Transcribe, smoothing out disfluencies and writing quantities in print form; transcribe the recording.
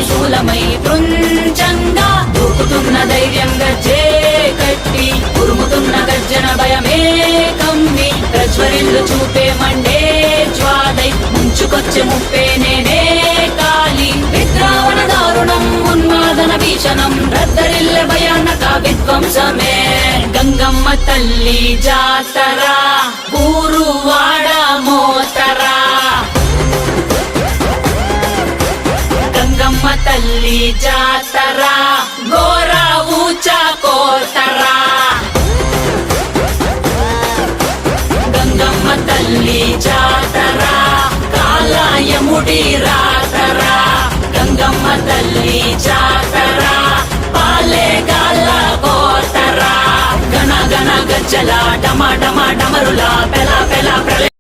త్రిశూలమై కృంచంగా దూకుతున్న ధైర్యంగా కట్టి ఉరుముతున్న గర్జన భయమే కమ్మి ప్రజ్వరిల్లు చూపే మండే జ్వాలై ముంచుకొచ్చే ముప్పే నేనే కాలి విద్రావణ దారుణం ఉన్మాదన భీషణం రద్దరిల్లె భయానక విధ్వంసమే గంగమ్మ తల్లి జాతర ఊరువాడ మోతరా గంగమ్మ తల్లి జాతర ఘోర ఊచ కోతరా గంగమ్మ తల్లి జాతర కాలాయముడి రాతరా గంగమ్మ తల్లి జాతర పాలే గాల కోతరా గణ గణ గజ్జల డమ డమ డమరుల పెల పెల ప్రళయ